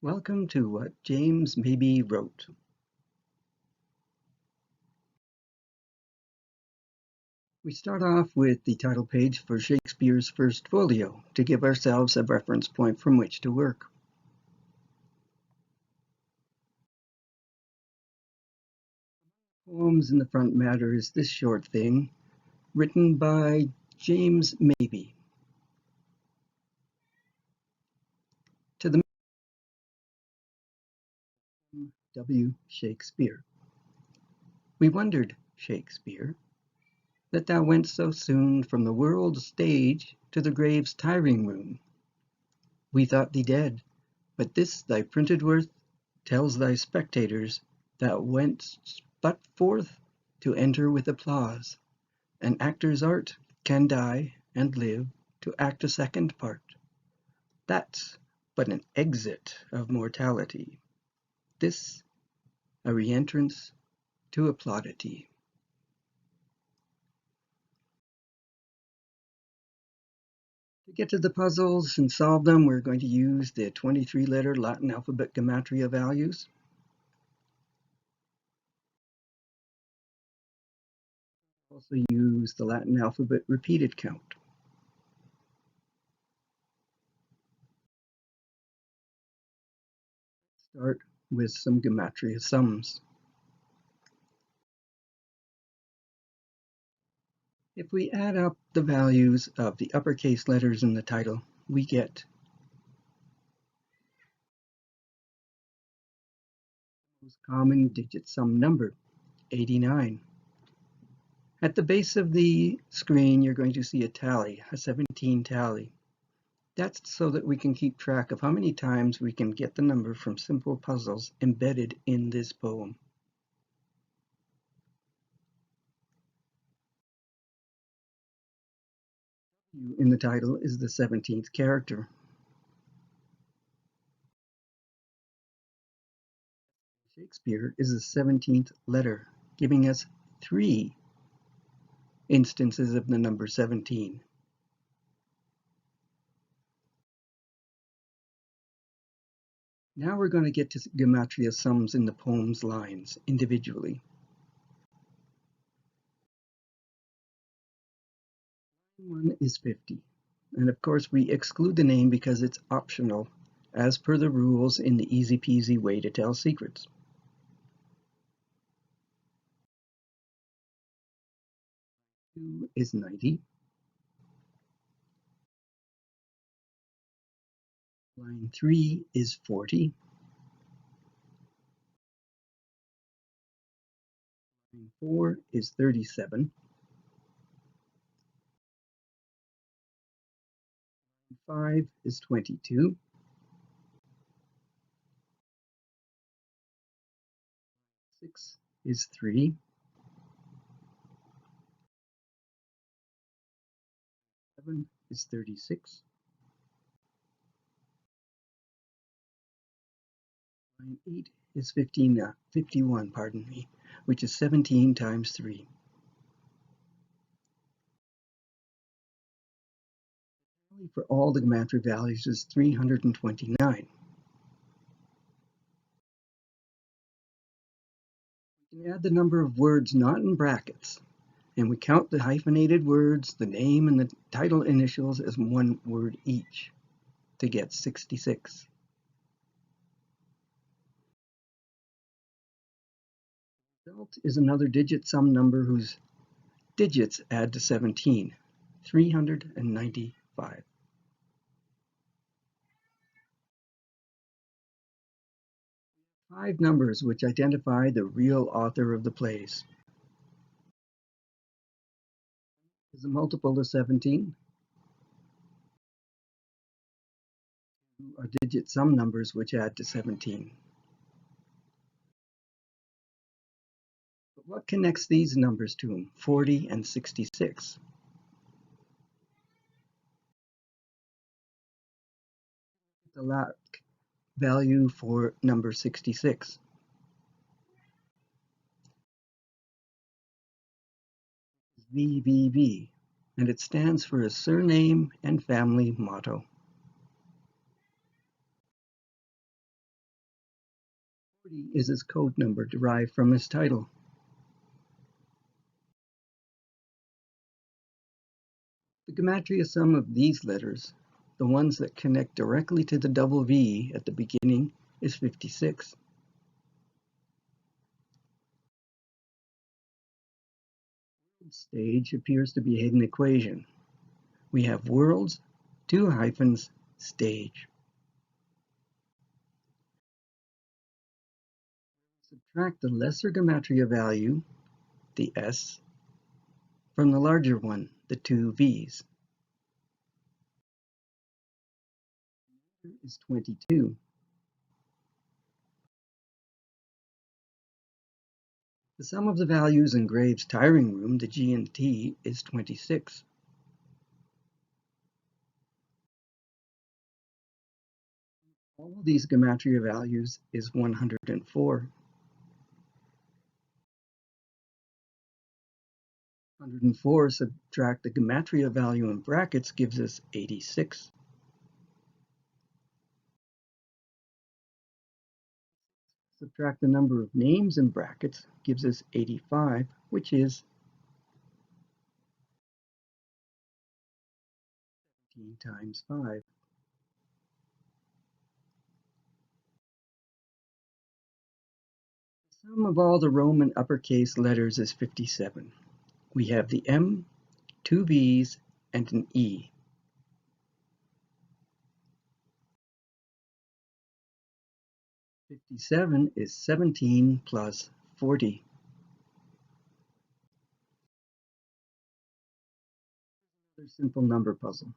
Welcome to What James Mabbe Wrote. We start off with the title page for Shakespeare's first folio to give ourselves a reference point from which to work. Poems in the front matter is this short thing, written by James Mabbe. To the W. Shakespeare. We wondered, Shakespeare, that thou went so soon from the world's stage to the grave's tiring room. We thought thee dead, but this thy printed worth tells thy spectators thou went'st but forth to enter with applause. An actor's art can die and live to act a second part. That's but an exit of mortality. This a re-entrance to applaudity. To get to the puzzles and solve them, we're going to use the 23-letter Latin alphabet Gematria values. Also use the Latin alphabet repeated count. Start with some Gematria sums. If we add up the values of the uppercase letters in the title, we get the most common digit sum number, 89. At the base of the screen, you're going to see a tally, a 17 tally. That's so that we can keep track of how many times we can get the number from simple puzzles embedded in this poem. In the title is the 17th character. Shakespeare is the 17th letter, giving us 3 instances of the number 17. Now we're going to get to Gematria sums in the poem's lines individually. One is 50, and of course we exclude the name because it's optional, as per the rules in the easy peasy way to tell secrets. Two is 90. Line 3 is 40. Line 4 is 37. Line 5 is 22. 6 is 3. 7 is 36. Line 8 is 51, pardon me, which is 17 times 3. For all the Gematria values is 329. We can add the number of words not in brackets, and we count the hyphenated words, the name, and the title initials as one word each to get 66. The result is another digit sum number whose digits add to 17, 395. 5 numbers which identify the real author of the plays. Is a multiple of 17. Are digit sum numbers which add to 17. But what connects these numbers to them, 40 and 66? The LAC value for number 66. VVV, and it stands for a surname and family motto. 40 is his code number derived from his title. The Gematria sum of these letters, the ones that connect directly to the double V at the beginning, is 56. Stage appears to be a hidden equation. We have worlds, 2 hyphens, stage. Subtract the lesser Gematria value, the S, from the larger one, the 2 V's. Is 22. The sum of the values in Graves' tiring room, the G and T, is 26. All of these Gematria values is 104. 104 subtract the Gematria value in brackets gives us 86. Subtract the number of names in brackets gives us 85, which is 17 times 5. The sum of all the Roman uppercase letters is 57. We have the M, 2 V's, and an E. 57 is 17 plus 40. Another simple number puzzle.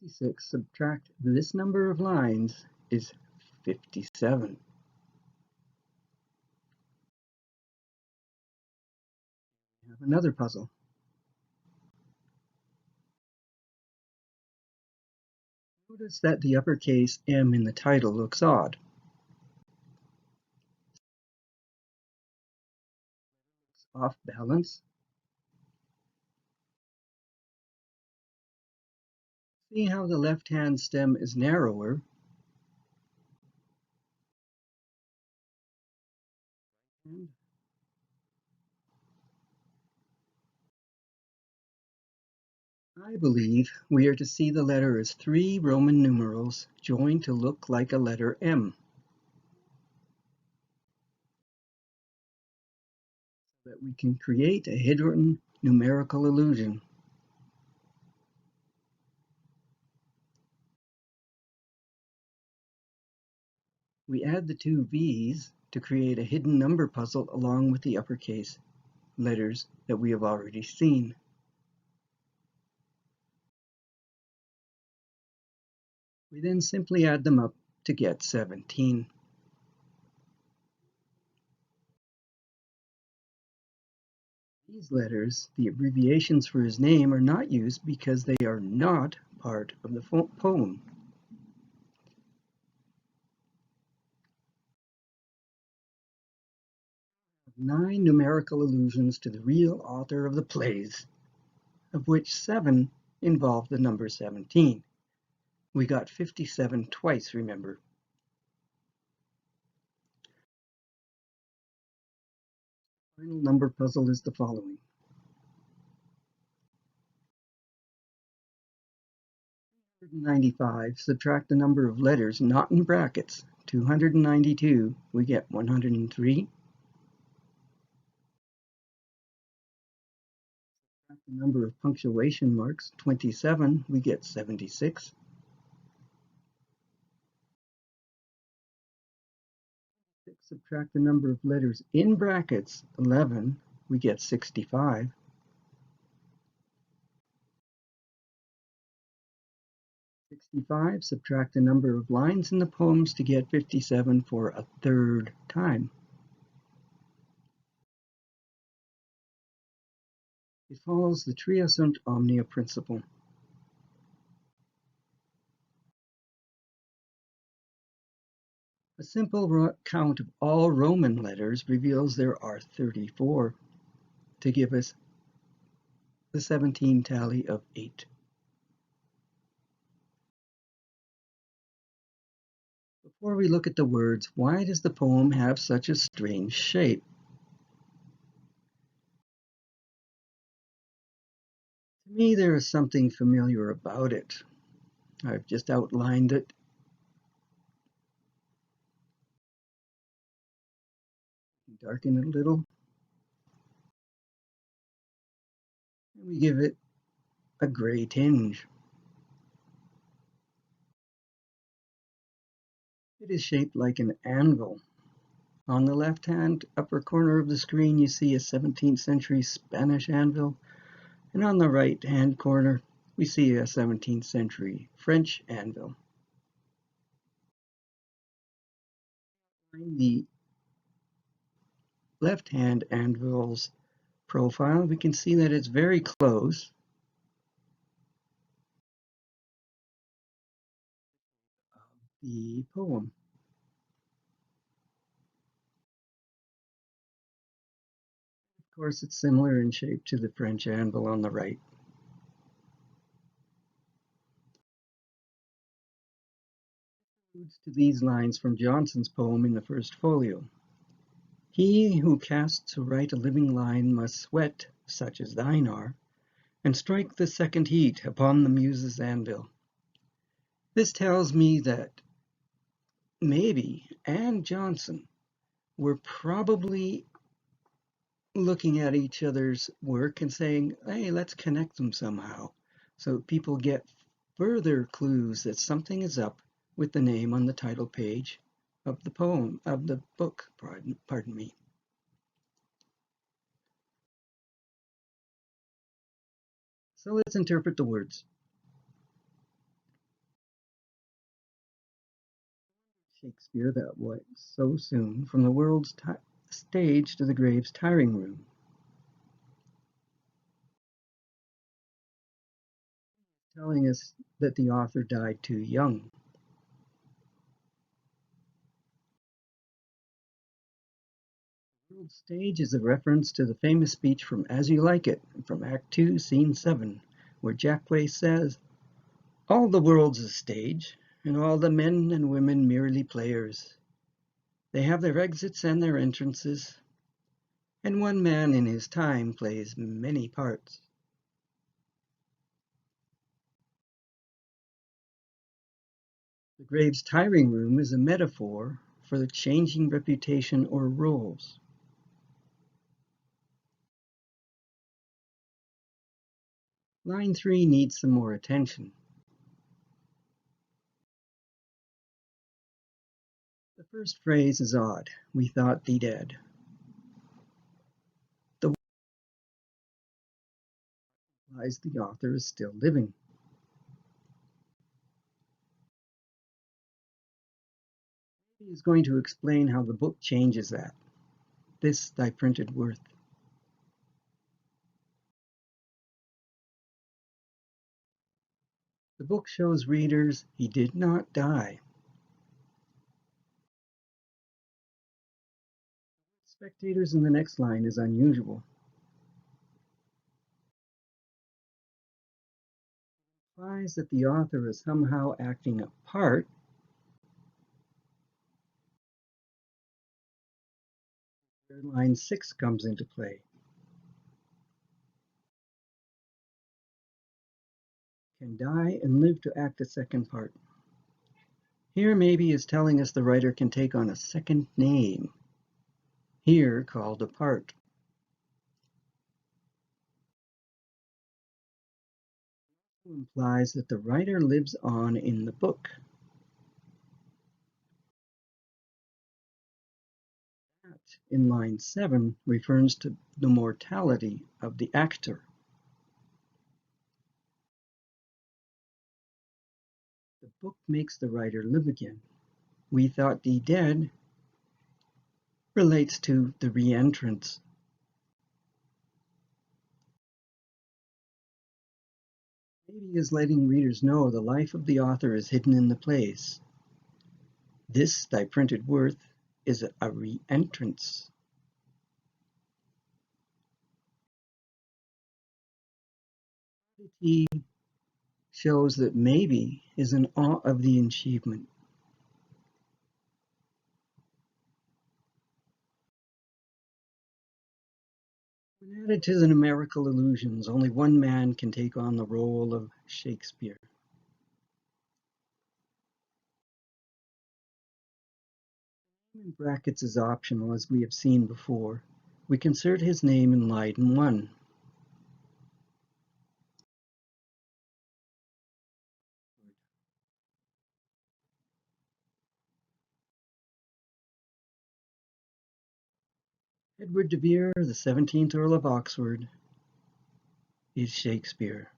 66 subtract this number of lines is 57. We have another puzzle. Notice that the uppercase M in the title looks odd. It's off balance. See how the left-hand stem is narrower. I believe we are to see the letter as 3 Roman numerals joined to look like a letter M, so that we can create a hidden numerical illusion. We add the 2 V's to create a hidden number puzzle along with the uppercase letters that we have already seen. We then simply add them up to get 17. These letters, the abbreviations for his name, are not used because they are not part of the poem. Nine numerical allusions to the real author of the plays, of which 7 involve the number 17. We got 57 twice, remember. The final number puzzle is the following. 195, subtract the number of letters not in brackets, 292, we get 103. Subtract the number of punctuation marks, 27, we get 76. Subtract the number of letters in brackets, 11, we get 65. Subtract the number of lines in the poems to get 57 for a third time. It follows the tria sunt omnia principle. A simple count of all Roman letters reveals there are 34 to give us the 17 tally of 8. Before we look at the words, why does the poem have such a strange shape? To me, there is something familiar about it. I've just outlined it. Darken it a little, and we give it a gray tinge. It is shaped like an anvil. On the left-hand upper corner of the screen, you see a 17th century Spanish anvil, and on the right-hand corner, we see a 17th century French anvil. In the left-hand anvil's profile, we can see that it's very close to the poem. Of course, it's similar in shape to the French anvil on the right. Alludes to these lines from Johnson's poem in the first folio. He who casts to write a living line must sweat, such as thine are, and strike the second heat upon the muse's anvil. This tells me that Mabbe and Johnson were probably looking at each other's work and saying, hey, let's connect them somehow. So people get further clues that something is up with the name on the title page of the poem, of the book, pardon me. So let's interpret the words. Shakespeare that went so soon from the world's stage to the grave's tiring room. Telling us that the author died too young. The world stage is a reference to the famous speech from As You Like It, from Act 2, Scene 7, where Jacques says, all the world's a stage, and all the men and women merely players. They have their exits and their entrances, and one man in his time plays many parts. The grave's tiring room is a metaphor for the changing reputation or roles. Line 3 needs some more attention. The first phrase is odd. We thought thee dead. The implies the author is still living. He is going to explain how the book changes that. This thy printed worth. The book shows readers he did not die. Spectators in the next line is unusual. It implies that the author is somehow acting a part. Where line 6 comes into play. Can die and live to act a second part. Here Mabbe is telling us the writer can take on a second name, here called a part. It implies that the writer lives on in the book. That, in line 7, refers to the mortality of the actor. The book makes the writer live again. We thought thee dead relates to the re-entrance. Mabbe is letting readers know the life of the author is hidden in the plays. This thy printed worth is a re-entrance. He shows that Mabbe is in awe of the achievement. When added to the numerical illusions, only one man can take on the role of Shakespeare. In brackets is optional, as we have seen before. We can insert his name in line 1. Edward de Vere, the 17th Earl of Oxford, is Shakespeare.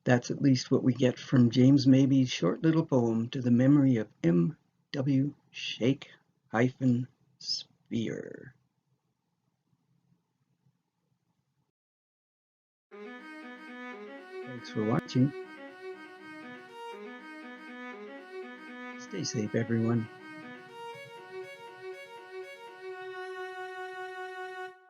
That's at least what we get from James Mabie's short little poem to the memory of M. W. Shake-Speare. Thanks for watching. Stay safe, everyone.